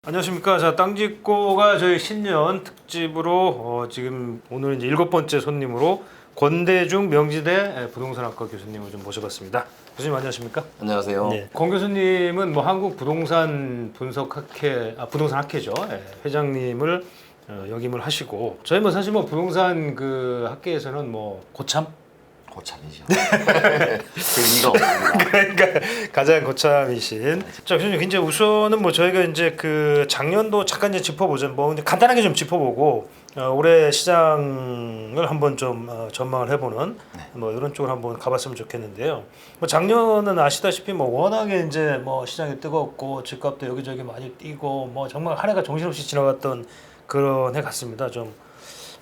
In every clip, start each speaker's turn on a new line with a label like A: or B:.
A: 안녕하십니까. 자, 땅짓고가 저희 신년 특집으로 지금 오늘 이제 7번째 손님으로 권대중 명지대 부동산학과 교수님을 좀 모셔봤습니다. 교수님 안녕하십니까?
B: 안녕하세요.
A: 네. 권 교수님은 뭐 한국 부동산 분석학회, 부동산 학회죠. 회장님을 역임을 하시고 저희 뭐 사실 뭐 부동산 그 학계에서는 뭐 고참?
B: 고참이죠. 그 이가 없습니다.
A: 그러니까 가장 고참이신. 자, 교수님 이제 우선은 뭐 저희가 이제 그 작년도 잠깐 이제 짚어보죠. 뭐 근데 간단하게 좀 짚어보고 올해 시장을 한번 좀 전망을 해보는 뭐 이런 쪽으로 한번 가봤으면 좋겠는데요. 뭐 작년은 아시다시피 뭐 워낙에 이제 뭐 시장이 뜨겁고 집값도 여기저기 많이 뛰고 뭐 정말 한 해가 정신없이 지나갔던 그런 해 같습니다. 좀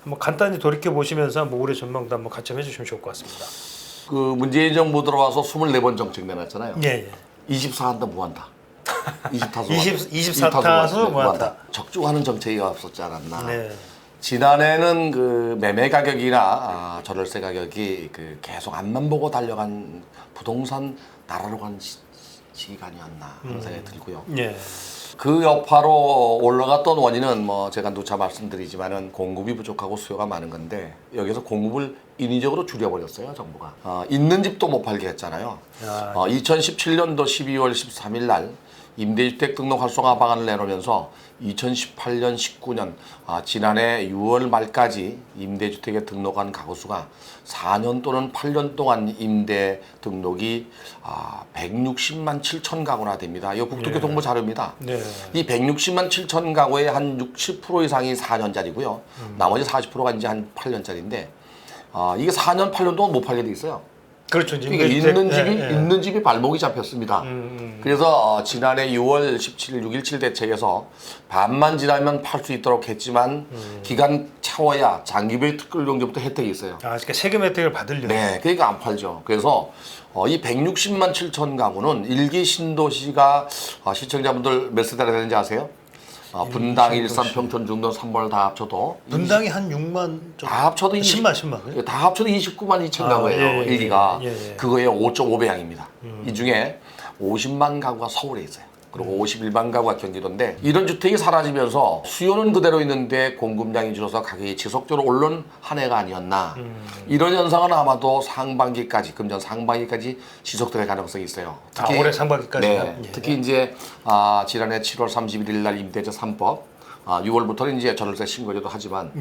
A: 한번 간단히 돌이켜 보시면서 한번 올해 전망도 한번 같이 해주시면 좋을 것 같습니다.
B: 그 문재인 정부 들어와서 24번 정책 내놨잖아요.
A: 예.
B: 24한다 무한다. 24타수
A: 24타수 무한다.
B: 적중하는 정책이 없었지 않았나.
A: 네.
B: 지난해는 그 매매 가격이나 전월세 가격이 그 계속 앞만 보고 달려간 부동산 나라로 간 시기가 아니었나 하는 생각이 들고요.
A: 예.
B: 그 여파로 올라갔던 원인은 뭐 제가 누차 말씀드리지만은 공급이 부족하고 수요가 많은 건데 여기서 공급을 인위적으로 줄여버렸어요 정부가. 있는 집도 못 팔게 했잖아요. 2017년도 12월 13일 날 임대주택 등록 활성화 방안을 내놓으면서 2018년, 19년 지난해 6월 말까지 임대주택에 등록한 가구 수가 4년 또는 8년 동안 임대 등록이 160만 7천 가구나 됩니다. 이거 국토교통부 자료입니다.
A: 네.
B: 이 160만 7천 가구의 한 60% 이상이 4년짜리고요. 나머지 40%가 이제 한 8년짜리인데 이게 4년, 8년 동안 못 팔게 돼 있어요.
A: 그렇죠.
B: 그러니까 있는 집이 발목이 잡혔습니다. 그래서 지난해 6월 17일 6.17 대책에서 반만 지나면 팔 수 있도록 했지만 기간 차워야 장기별 특별용지부터 혜택이 있어요.
A: 그러니까 세금 혜택을 받으려고.
B: 네, 그러니까 안 팔죠. 그래서 이 160만 7천 가구는 일기 신도시가 시청자분들 몇 세대나 되는지 아세요? 분당, 일산, 평촌, 중동, 삼번을 다 합쳐도
A: 분당이 한 6만 좀.
B: 다 합쳐도
A: 10만.
B: 다 합쳐도 29만 2천 가구예요. 일기가.
A: 예.
B: 그거의 5.5배양입니다. 이 중에 50만 가구가 서울에 있어요. 그리고 51만 가구가 경기도인데 이런 주택이 사라지면서 수요는 그대로 있는데 공급량이 줄어서 가격이 지속적으로 오른 한 해가 아니었나. 이런 현상은 아마도 상반기까지, 금년 상반기까지 지속될 가능성이 있어요.
A: 특히 올해 상반기까지.
B: 네, 특히 이제 지난해 7월 31일 날 임대차 3법 6월부터는 이제 전월세 신고제도 하지만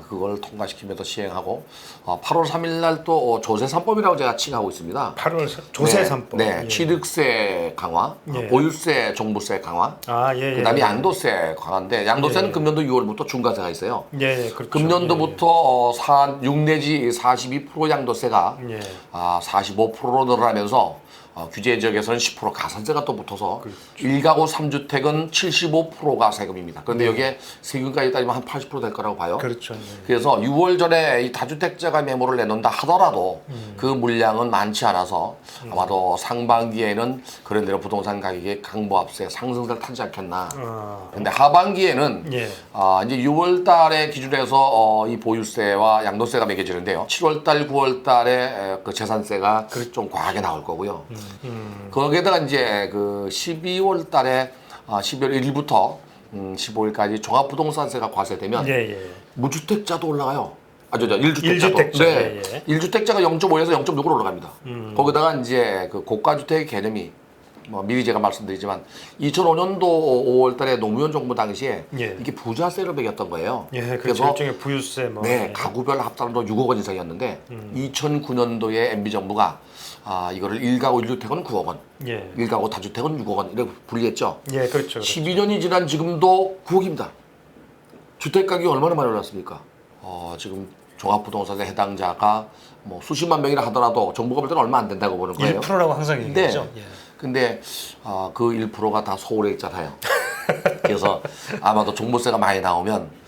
B: 그걸 통과시키면서 시행하고 8월 3일 날 또 조세 3법이라고 제가 칭하고 있습니다.
A: 8월 조세 3법.
B: 네, 취득세 강화, 보유세, 종부세 강화, 그다음에 양도세 강화인데 양도세는 금년도 6월부터 중과세가 있어요.
A: 그렇죠.
B: 금년도부터 6 내지 42% 양도세가 45%로 늘어나면서 규제 지역에서는 10% 가산세가 또 붙어서 1가구 3주택은 75%가 세금입니다. 그런데 여기에 세금까지 따지면 한 80% 될 거라고 봐요.
A: 그렇죠.
B: 그래서 6월 전에 이 다주택자가 매물을 내놓는다 하더라도 그 물량은 많지 않아서 아마도 상반기에는 그런 대로 부동산 가격이 강보합세 상승세를 타지 않겠나. 근데 하반기에는 이제 6월 달에 기준해서 이 보유세와 양도세가 매겨지는데요. 7월 달, 9월 달에 그 재산세가 좀 과하게 나올 거고요. 거기에다가 이제 그 12월 달에 12월 1일부터 15일까지 종합부동산세가 과세되면 무주택자도 올라가요. 저 1주택자도. 네. 1주택자가 0.5에서 0.6으로 올라갑니다. 거기다가 이제 그 고가주택의 개념이 미리 제가 말씀드리지만 2005년도 5월 달에 노무현 정부 당시에 이게 부자세를 매겼던 거예요.
A: 그래서 일종의 부유세 뭐.
B: 가구별 합산으로 6억 원 이상이었는데 2009년도에 MB 정부가 이거를 1가구 1주택은 9억 원, 1가구 다주택은 6억 원 이렇게 분리했죠.
A: 그렇죠.
B: 12년이 지난 지금도 9억입니다. 주택 가격이 얼마나 많이 올랐습니까? 지금 종합부동산세 해당자가 뭐 수십만 명이라 하더라도 정부가 볼 때는 얼마 안 된다고 보는 거예요.
A: 1%라고 항상 얘기하죠.
B: 근데 그 1%가 다 서울에 있잖아요. 그래서 아마도 종부세가 많이 나오면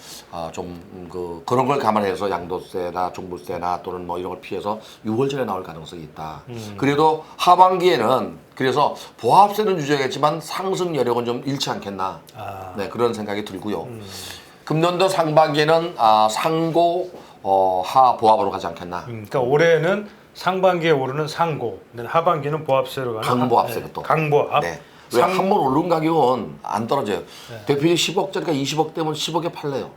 B: 그런 걸 감안해서 양도세나 종부세나 또는 뭐 이런 걸 피해서 6월 전에 나올 가능성이 있다. 그래도 하반기에는 그래서 보합세는 유지하겠지만 상승 여력은 좀 잃지 않겠나. 네, 그런 생각이 들고요. 금년도 상반기에는 상고 하 보합으로 가지 않겠나.
A: 그러니까 올해는 상반기에 오르는 상고, 하반기는 보합세로 가는
B: 강보합세부터.
A: 강보합.
B: 네. 왜 한 번 오른 가격은 안 떨어져요. 대표님 10억짜리가 20억 되면 10억에 팔래요.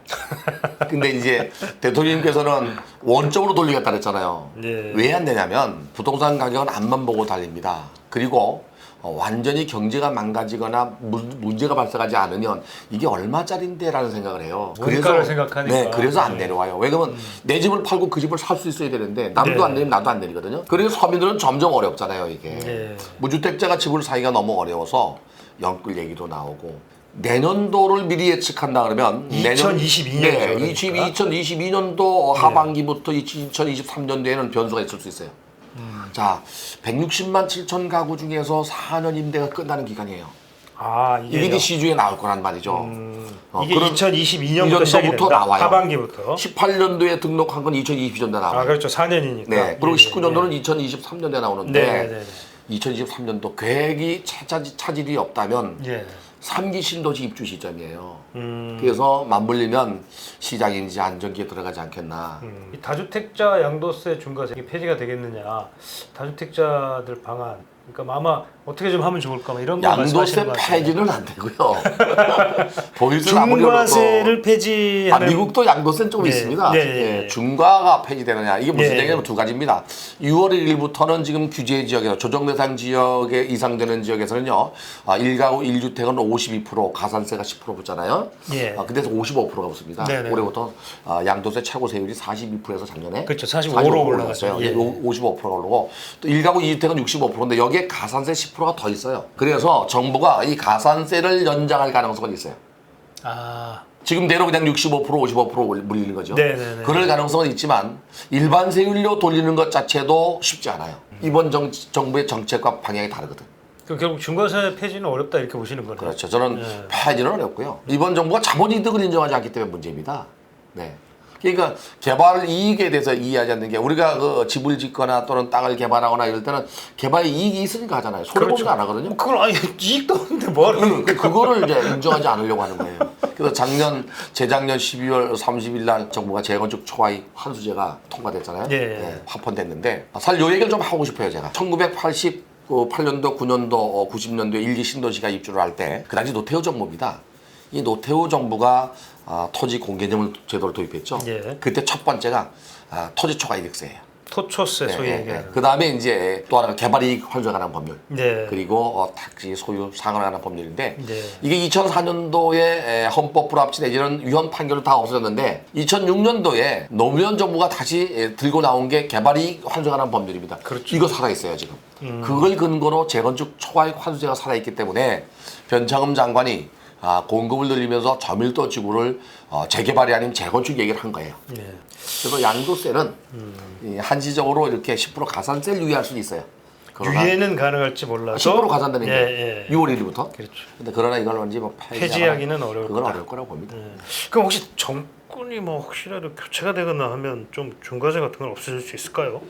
B: 근데 이제 대통령님께서는 원점으로 돌리겠다 그랬잖아요.
A: 네.
B: 왜 안 되냐면 부동산 가격은 앞만 보고 달립니다. 그리고 완전히 경제가 망가지거나 문제가 발생하지 않으면 이게 얼마짜린데라는 생각을 해요.
A: 원가를 생각하니까.
B: 네, 그래서 안 내려와요. 왜냐면 내 집을 팔고 그 집을 살 수 있어야 되는데 남도
A: 네.
B: 안 내리면 나도 안 내리거든요. 그래서 서민들은 점점 어렵잖아요, 이게.
A: 네.
B: 무주택자가 집을 사기가 너무 어려워서 연끌 얘기도 나오고 내년도를 미리 예측한다 그러면
A: 2022년
B: 네,
A: 그러니까.
B: 2022년도 하반기부터 2023년도에는 변수가 있을 수 있어요. 자, 160만 7천 가구 중에서 4년 임대가 끝나는 기간이에요.
A: 아,
B: 이게 이제 시주에 나올 거란 말이죠.
A: 이게
B: 그런
A: 2022년부터 시작이
B: 년도부터
A: 된다.
B: 나와요.
A: 하반기부터.
B: 18년도에 등록한 건 2022년도에 나와요.
A: 아, 그렇죠. 4년이니까.
B: 네, 그리고 19년도는 2023년도에 나오는데
A: 네, 네,
B: 2023년도 계획이 차질이 없다면
A: 네.
B: 3기 신도시 입주 시점이에요. 그래서 맞물리면 시장이 이제 안정기에 들어가지 않겠나.
A: 이 다주택자 양도세 중과세 폐지가 되겠느냐, 다주택자들 방안, 그러니까 아마 어떻게 좀 하면 좋을까, 뭐 이런 거
B: 양도세
A: 말씀하시는 것 같아요.
B: 폐지는 안 되고요. 보유세 아무리
A: 중과세를
B: 어려도
A: 폐지하는.
B: 미국도 양도세는 조금
A: 네,
B: 있습니다.
A: 네,
B: 예,
A: 네.
B: 중과가 폐지되느냐 이게 무슨
A: 네.
B: 얘기냐면 두 가지입니다. 6월 1일부터는 지금 규제 지역에서 조정 대상 지역에 이상되는 지역에서는요, 1가구 1주택은 52% 가산세가 10% 붙잖아요.
A: 예.
B: 근데서 55%가 붙습니다.
A: 네, 네.
B: 올해부터 양도세 최고 세율이 42%에서 작년에
A: 그렇죠. 45로 올라갔어요.
B: 예. 55%가 오르고 또 1가구 2주택은 65%인데 여기에 가산세 10%가 더 있어요. 그래서 정부가 이 가산세를 연장할 가능성은 있어요.
A: 아,
B: 지금대로 그냥 65% 55% 물리는 거죠.
A: 네네네.
B: 그럴 가능성은 있지만 일반 세율로 돌리는 것 자체도 쉽지 않아요. 이번 정부의 정책과 방향이 다르거든.
A: 그 결국 중과세 폐지는 어렵다 이렇게 보시는 거네요.
B: 그렇죠. 저는
A: 네.
B: 폐지는 어렵고요. 이번 정부가 자본이득을 인정하지 않기 때문에 문제입니다. 네. 그러니까 개발 이익에 대해서 이해하지 않는 게 우리가 그 집을 짓거나 또는 땅을 개발하거나 이럴 때는 개발 이익이 있으니까 하잖아요. 손해보지 안 하거든요.
A: 뭐 그걸 아니 이익도 없는데 뭐를?
B: 그거를 이제 인정하지 않으려고 하는 거예요. 그래서 재작년 12월 30일 날 정부가 재건축 초과이익 환수제가 통과됐잖아요.
A: 예.
B: 네, 합헌됐는데 사실 요 얘기를 좀 하고 싶어요, 제가. 1988년도, 9년도, 90년도에 1기 신도시가 입주를 할 때 그 당시 노태우 정부입니다. 이 노태우 정부가 토지 공개념을 제도를 도입했죠.
A: 예.
B: 그때 첫 번째가 토지 초과이득세예요.
A: 토초세 소위 얘기하는.
B: 그 다음에 이제 또 하나가 개발이익 환수에 관한 법률.
A: 네.
B: 그리고 택지 소유 상환에 관한 법률인데
A: 네.
B: 이게 2004년도에 헌법 불합치 내지는 위헌 판결은 다 없어졌는데 2006년도에 노무현 정부가 다시 들고 나온 게 개발이익 환수에 관한 법률입니다.
A: 그렇죠.
B: 이거 살아있어요 지금. 그걸 근거로 재건축 초과이익 환수제가 살아있기 때문에 변창흠 장관이 공급을 늘리면서 저밀도 지구를 재개발이 아닌 재건축 얘기를 한 거예요.
A: 네.
B: 그래서 양도세는 이 한시적으로 이렇게 10% 가산세를 유예할 수는 있어요. 그러나
A: 유예는 가능할지 몰라도
B: 10% 가산되는 게
A: 예, 예.
B: 6월 1일부터.
A: 그렇죠.
B: 근데 그러나 이걸 언제 뭐
A: 폐지하기는 어려울
B: 그건
A: 거다.
B: 어려울 거라고 봅니다.
A: 그럼 혹시 정권이 뭐 혹시라도 교체가 되거나 하면 좀 중과세 같은 건 없어질 수 있을까요?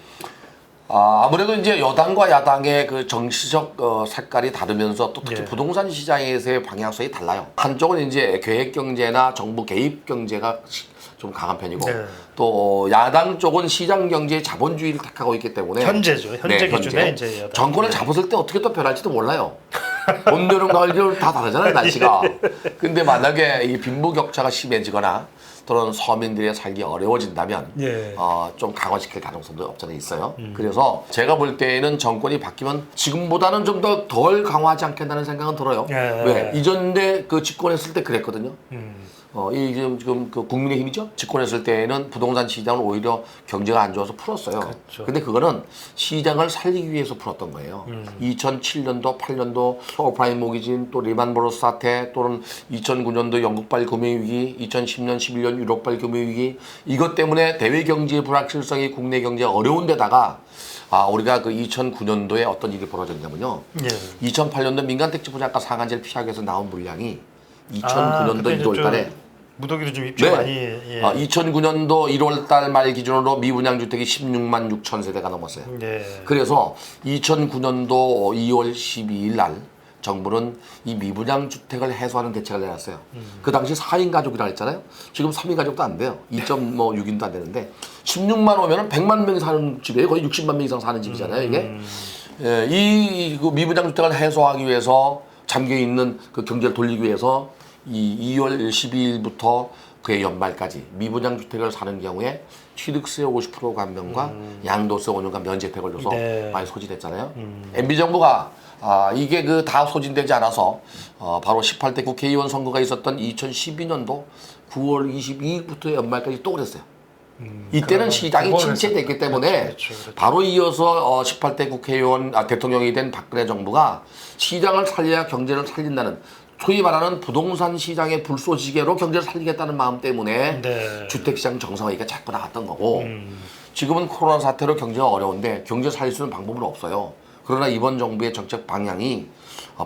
B: 아무래도 이제 여당과 야당의 그 정치적 색깔이 다르면서 또 특히
A: 네.
B: 부동산 시장에서의 방향성이 달라요. 한쪽은 이제 계획 경제나 정부 개입 경제가 좀 강한 편이고
A: 네.
B: 또 야당 쪽은 시장 경제의 자본주의를 택하고 있기 때문에
A: 현재죠. 현재
B: 네,
A: 기준에 이제 여당.
B: 정권을 잡았을 때 어떻게 또 변할지도 몰라요. 봄, 여름, 가을, 겨울 다 다르잖아요, 날씨가. 근데 만약에 이 빈부격차가 심해지거나 또는 서민들의 살기 어려워진다면
A: 예.
B: 좀 강화시킬 가능성도 없잖아 있어요. 그래서 제가 볼 때에는 정권이 바뀌면 지금보다는 좀 더 덜 강화하지 않겠다는 생각은 들어요.
A: 예.
B: 왜? 이전에 그 집권했을 때 그랬거든요. 이 지금 그 국민의힘이죠. 집권했을 때에는 부동산 시장은 오히려 경제가 안 좋아서 풀었어요.
A: 그렇죠.
B: 근데 그거는 시장을 살리기 위해서 풀었던 거예요. 2007년도, 8년도 서프라임 모기진, 또 리만 브러스 사태, 또는 2009년도 영국발 금융위기, 2010년, 11년 유럽발 금융위기, 이것 때문에 대외 경제의 불확실성이 국내 경제가 어려운 데다가 우리가 그 2009년도에 어떤 일이 벌어졌냐면요.
A: 예.
B: 2008년도 민간택지 분양가 상한제를 피하기 위해서 나온 물량이 2009년도
A: 그때
B: 1월 달에
A: 무더기도 좀 입주 많이. 예.
B: 2009년도 1월 달 말 기준으로 미분양 주택이 16만 6천 세대가 넘었어요.
A: 예.
B: 그래서 2009년도 2월 12일 날 정부는 이 미분양 주택을 해소하는 대책을 내놨어요. 그 당시 4인 가족이라 했잖아요. 지금 3인 가족도 안 돼요. 2.6인도 안 되는데 16만 오면은 100만 명이 사는 집이에요. 거의 60만 명 이상 사는 집이잖아요, 이게. 예, 그 미분양 주택을 해소하기 위해서 잠겨 있는 그 경제를 돌리기 위해서 이 2월 12일부터 그해 연말까지 미분양 주택을 사는 경우에 취득세 50% 감면과 양도세 5년간 면제 혜택을 줘서
A: 네.
B: 많이 소진했잖아요. MB 정부가 이게 그 다 소진되지 않아서 바로 18대 국회의원 선거가 있었던 2012년도 9월 22일부터 연말까지 또 그랬어요. 이때는 시장이 침체됐기 때문에
A: 그렇죠.
B: 바로 이어서 18대 국회의원 대통령이 된 박근혜 정부가 시장을 살려야 경제를 살린다는 소위 말하는 부동산 시장의 불쏘시개로 경제를 살리겠다는 마음 때문에
A: 네.
B: 주택시장 정상화가 자꾸 나왔던 거고 지금은 코로나 사태로 경제가 어려운데 경제 살릴 수 있는 방법은 없어요. 그러나 이번 정부의 정책 방향이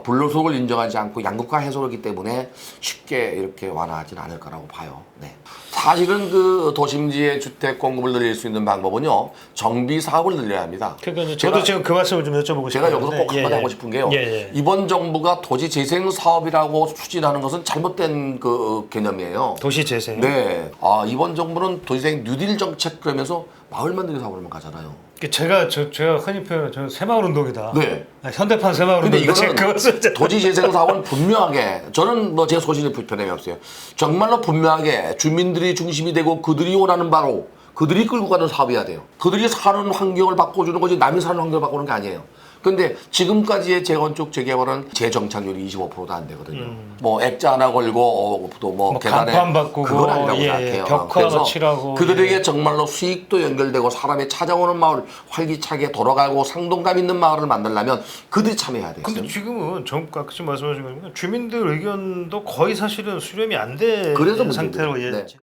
B: 불로소득을 인정하지 않고 양극화 해소이기 때문에 쉽게 이렇게 완화하지는 않을 거라고 봐요. 네. 사실은 그 도심지의 주택 공급을 늘릴 수 있는 방법은요, 정비 사업을 늘려야 합니다.
A: 그러니까 저도 지금 그 말씀을 좀 여쭤보고
B: 제가
A: 싶은데
B: 여기서 꼭 한마디 하고 싶은 게요. 이번 정부가 도시 재생 사업이라고 추진하는 것은 잘못된 그 개념이에요.
A: 도시 재생.
B: 네. 이번 정부는 도시재생 뉴딜 정책 그러면서 마을 만들기 사업을만 가잖아요.
A: 제가 흔히 표현하는 저 새마을 운동이다.
B: 네.
A: 현대판 새마을
B: 근데
A: 운동.
B: 이거는 도시 재생 사업은 분명하게 저는 뭐 제 소신에 불편함이 없어요. 정말로 분명하게 주민들이 중심이 되고 그들이 원하는 바로 그들이 끌고 가는 사업이어야 돼요. 그들이 사는 환경을 바꿔주는 거지 남이 사는 환경을 바꾸는 게 아니에요. 근데 지금까지의 재건축 재개발은 재정착률이 25%도 안 되거든요. 뭐 액자 하나 걸고 또 뭐 계단에
A: 간판 바꾸고
B: 그건 아니라고 생각해요.
A: 벽화
B: 그래서
A: 칠하고
B: 그들에게 정말로 수익도 연결되고 사람이 찾아오는 마을 활기차게 돌아가고 상동감 있는 마을을 만들려면 그들이 참여해야 돼요.
A: 근데 지금은 아까 말씀하신 것처럼 주민들 의견도 거의 사실은 수렴이 안 된
B: 그래서
A: 상태로
B: 문제죠. 네.